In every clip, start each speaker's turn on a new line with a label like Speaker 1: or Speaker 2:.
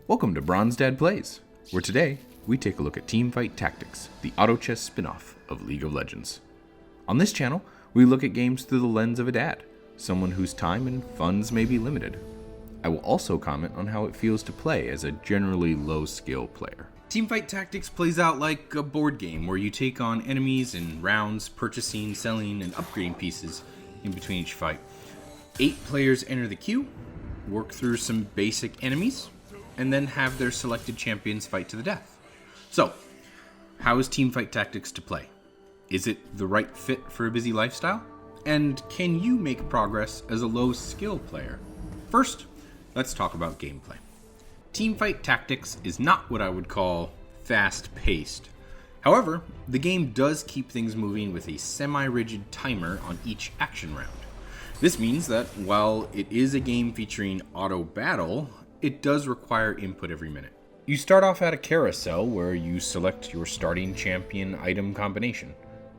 Speaker 1: Welcome to Bronze Dad Plays, where today we take a look at Teamfight Tactics, the auto chess spin-off of League of Legends. On this channel, we look at games through the lens of a dad, someone whose time and funds may be limited. I will also comment on how it feels to play as a generally low-skill player. Teamfight Tactics plays out like a board game where you take on enemies in rounds, purchasing, selling, and upgrading pieces in between each fight. 8 players enter the queue, work through some basic enemies, and then have their selected champions fight to the death. So, how is Teamfight Tactics to play? Is it the right fit for a busy lifestyle? And can you make progress as a low-skill player? First, let's talk about gameplay. Teamfight Tactics is not what I would call fast-paced. However, the game does keep things moving with a semi-rigid timer on each action round. This means that while it is a game featuring auto battle, it does require input every minute. You start off at a carousel where you select your starting champion item combination.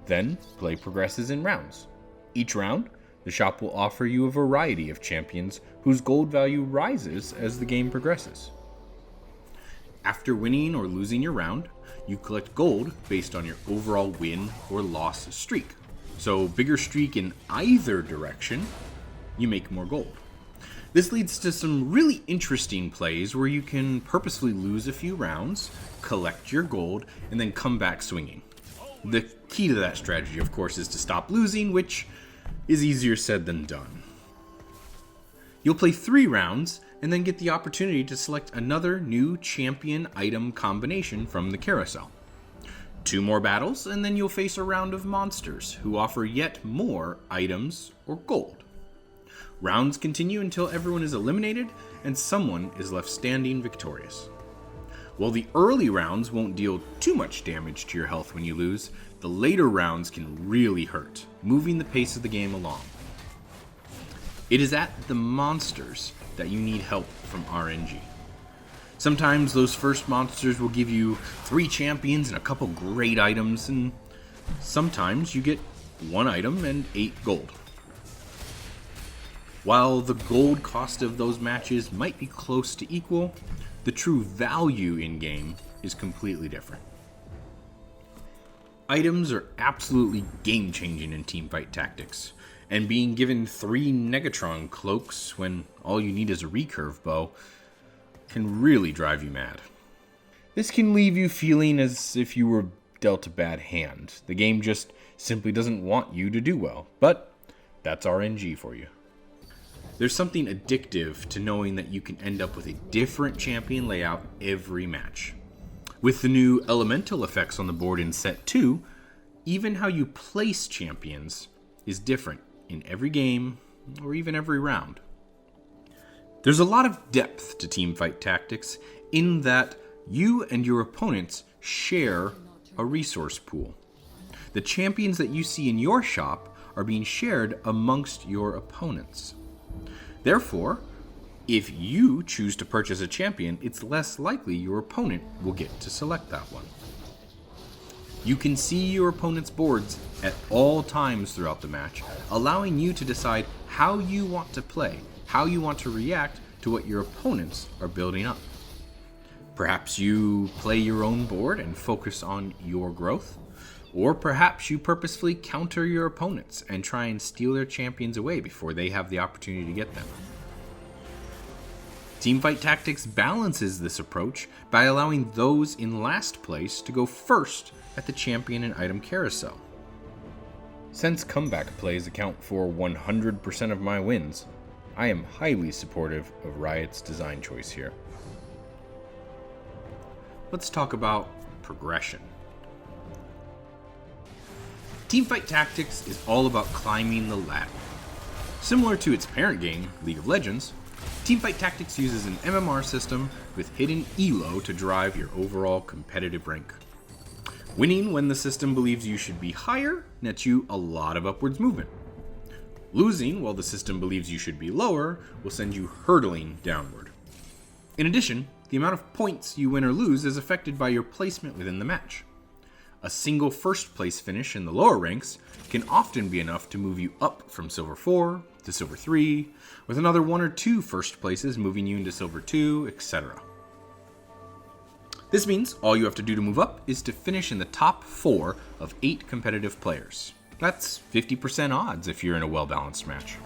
Speaker 1: Then, play progresses in rounds. Each round, the shop will offer you a variety of champions whose gold value rises as the game progresses. After winning or losing your round, you collect gold based on your overall win or loss streak. So, bigger streak in either direction, you make more gold. This leads to some really interesting plays where you can purposefully lose a few rounds, collect your gold, and then come back swinging. The key to that strategy, of course, is to stop losing, which is easier said than done. You'll play 3 rounds, and then get the opportunity to select another new champion item combination from the carousel. 2 more battles, and then you'll face a round of monsters, who offer yet more items or gold. Rounds continue until everyone is eliminated, and someone is left standing victorious. While the early rounds won't deal too much damage to your health when you lose, the later rounds can really hurt, moving the pace of the game along. It is at the monsters that you need help from RNG. Sometimes those first monsters will give you 3 champions and a couple great items, and sometimes you get 1 item and 8 gold. While the gold cost of those matches might be close to equal, the true value in-game is completely different. Items are absolutely game-changing in Teamfight Tactics, and being given 3 Negatron cloaks when all you need is a recurve bow can really drive you mad. This can leave you feeling as if you were dealt a bad hand. The game just simply doesn't want you to do well, but that's RNG for you. There's something addictive to knowing that you can end up with a different champion layout every match. With the new elemental effects on the board in set 2, even how you place champions is different in every game or even every round. There's a lot of depth to Teamfight Tactics in that you and your opponents share a resource pool. The champions that you see in your shop are being shared amongst your opponents. Therefore, if you choose to purchase a champion, it's less likely your opponent will get to select that one. You can see your opponent's boards at all times throughout the match, allowing you to decide how you want to play, how you want to react to what your opponents are building up. Perhaps you play your own board and focus on your growth, or perhaps you purposefully counter your opponents and try and steal their champions away before they have the opportunity to get them. Teamfight Tactics balances this approach by allowing those in last place to go first at the champion and item carousel. Since comeback plays account for 100% of my wins, I am highly supportive of Riot's design choice here. Let's talk about progression. Teamfight Tactics is all about climbing the ladder. Similar to its parent game, League of Legends, Teamfight Tactics uses an MMR system with hidden ELO to drive your overall competitive rank. Winning when the system believes you should be higher nets you a lot of upwards movement. Losing while the system believes you should be lower will send you hurtling downward. In addition, the amount of points you win or lose is affected by your placement within the match. A single first place finish in the lower ranks can often be enough to move you up from Silver 4 to Silver 3, with another 1 or 2 first places moving you into Silver 2, etc. This means all you have to do to move up is to finish in the top 4 of 8 competitive players. That's 50% odds if you're in a well-balanced match.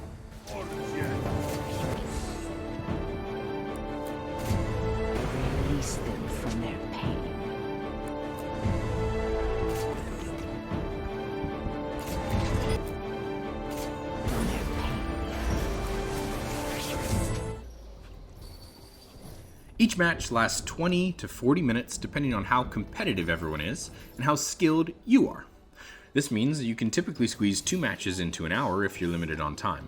Speaker 2: Release them from their pain.
Speaker 1: Each match lasts 20 to 40 minutes depending on how competitive everyone is and how skilled you are. This means you can typically squeeze 2 matches into an hour if you're limited on time.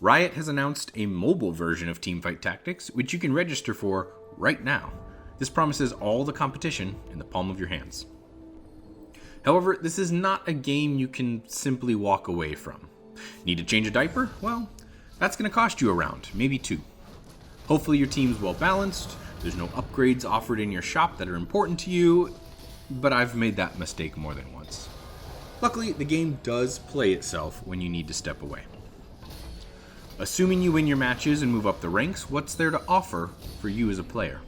Speaker 1: Riot has announced a mobile version of Teamfight Tactics, which you can register for right now. This promises all the competition in the palm of your hands. However, this is not a game you can simply walk away from. Need to change a diaper? Well, that's going to cost you a round, maybe 2. Hopefully your team's well balanced, there's no upgrades offered in your shop that are important to you, but I've made that mistake more than once. Luckily, the game does play itself when you need to step away. Assuming you win your matches and move up the ranks, what's there to offer for you as a player?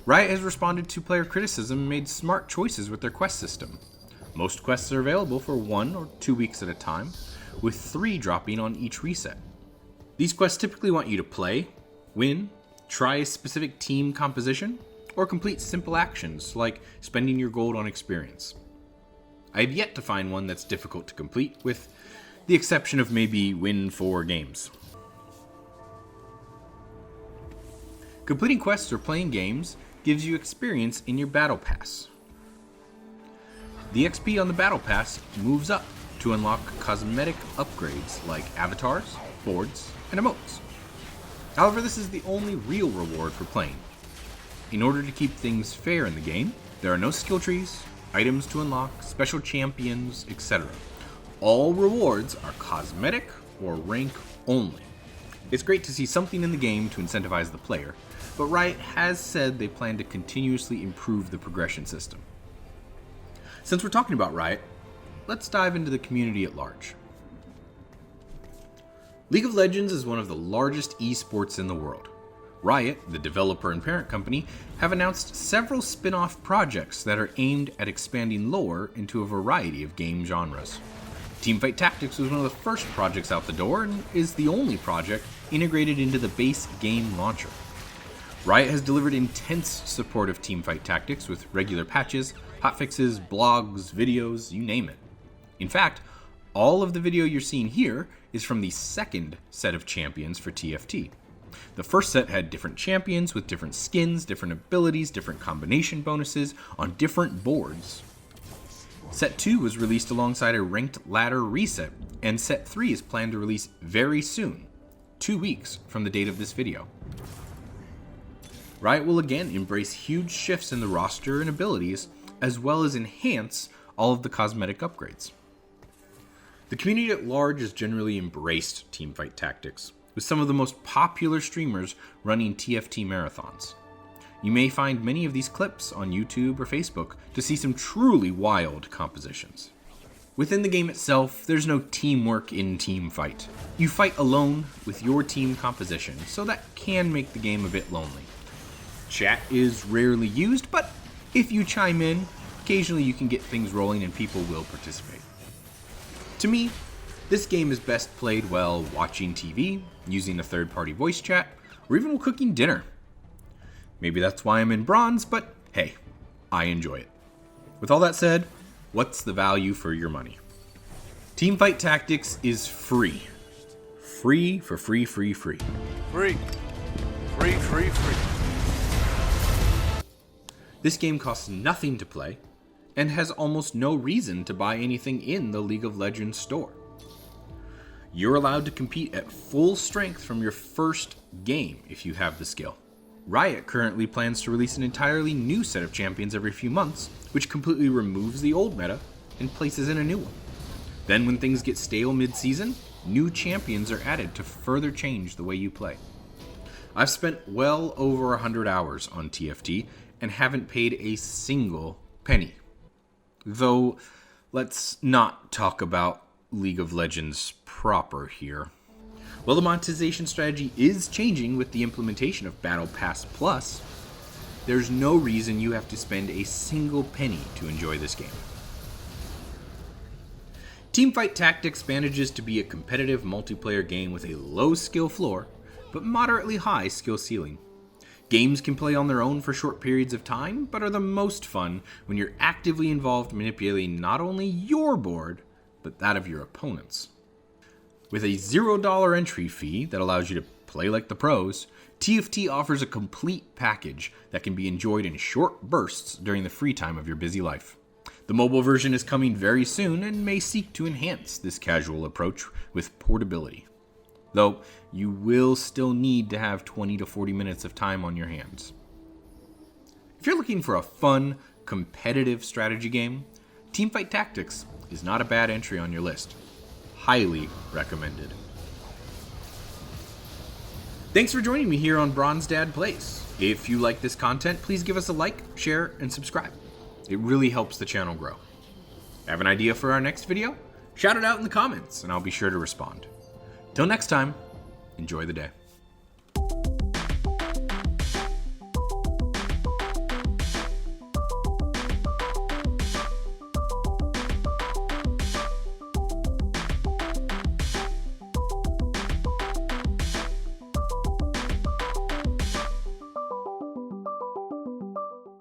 Speaker 1: Riot has responded to player criticism and made smart choices with their quest system. Most quests are available for 1 or 2 weeks at a time, with 3 dropping on each reset. These quests typically want you to play, win, try a specific team composition, or complete simple actions like spending your gold on experience. I have yet to find one that's difficult to complete, with the exception of maybe win 4 games. Completing quests or playing games gives you experience in your battle pass. The XP on the battle pass moves up to unlock cosmetic upgrades like avatars, boards, and emotes. However, this is the only real reward for playing. In order to keep things fair in the game, there are no skill trees, items to unlock, special champions, etc. All rewards are cosmetic or rank only. It's great to see something in the game to incentivize the player, but Riot has said they plan to continuously improve the progression system. Since we're talking about Riot, let's dive into the community at large. League of Legends is one of the largest esports in the world. Riot, the developer and parent company, have announced several spin-off projects that are aimed at expanding lore into a variety of game genres. Teamfight Tactics was one of the first projects out the door and is the only project integrated into the base game launcher. Riot has delivered intense support of Teamfight Tactics with regular patches, hotfixes, blogs, videos, you name it. In fact, all of the video you're seeing here is from the second set of champions for TFT. The first set had different champions with different skins, different abilities, different combination bonuses on different boards. Set 2 was released alongside a ranked ladder reset, and Set 3 is planned to release very soon, 2 weeks from the date of this video. Riot will again embrace huge shifts in the roster and abilities, as well as enhance all of the cosmetic upgrades. The community at large has generally embraced Teamfight Tactics, with some of the most popular streamers running TFT marathons. You may find many of these clips on YouTube or Facebook to see some truly wild compositions. Within the game itself, there's no teamwork in Teamfight. You fight alone with your team composition, so that can make the game a bit lonely. Chat is rarely used, but if you chime in, occasionally you can get things rolling and people will participate. To me, this game is best played while watching TV, using a third-party voice chat, or even while cooking dinner. Maybe that's why I'm in bronze, but hey, I enjoy it. With all that said, what's the value for your money? Teamfight Tactics is free. Free for free. Free. This game costs nothing to play, and has almost no reason to buy anything in the League of Legends store. You're allowed to compete at full strength from your first game if you have the skill. Riot currently plans to release an entirely new set of champions every few months, which completely removes the old meta and places in a new one. Then when things get stale mid-season, new champions are added to further change the way you play. I've spent well over 100 hours on TFT and haven't paid a single penny. Though, let's not talk about League of Legends proper here. Well, the monetization strategy is changing with the implementation of Battle Pass Plus. there's no reason you have to spend a single penny to enjoy this game. Teamfight Tactics manages to be a competitive multiplayer game with a low skill floor, but moderately high skill ceiling. Games can play on their own for short periods of time, but are the most fun when you're actively involved manipulating not only your board, but that of your opponents. With a $0 entry fee that allows you to play like the pros, TFT offers a complete package that can be enjoyed in short bursts during the free time of your busy life. The mobile version is coming very soon and may seek to enhance this casual approach with portability. Though, you will still need to have 20 to 40 minutes of time on your hands. If you're looking for a fun, competitive strategy game, Teamfight Tactics is not a bad entry on your list. Highly recommended. Thanks for joining me here on Bronze Dad Plays. If you like this content, please give us a like, share, and subscribe. It really helps the channel grow. Have an idea for our next video? Shout it out in the comments, and I'll be sure to respond. Till next time, enjoy the day.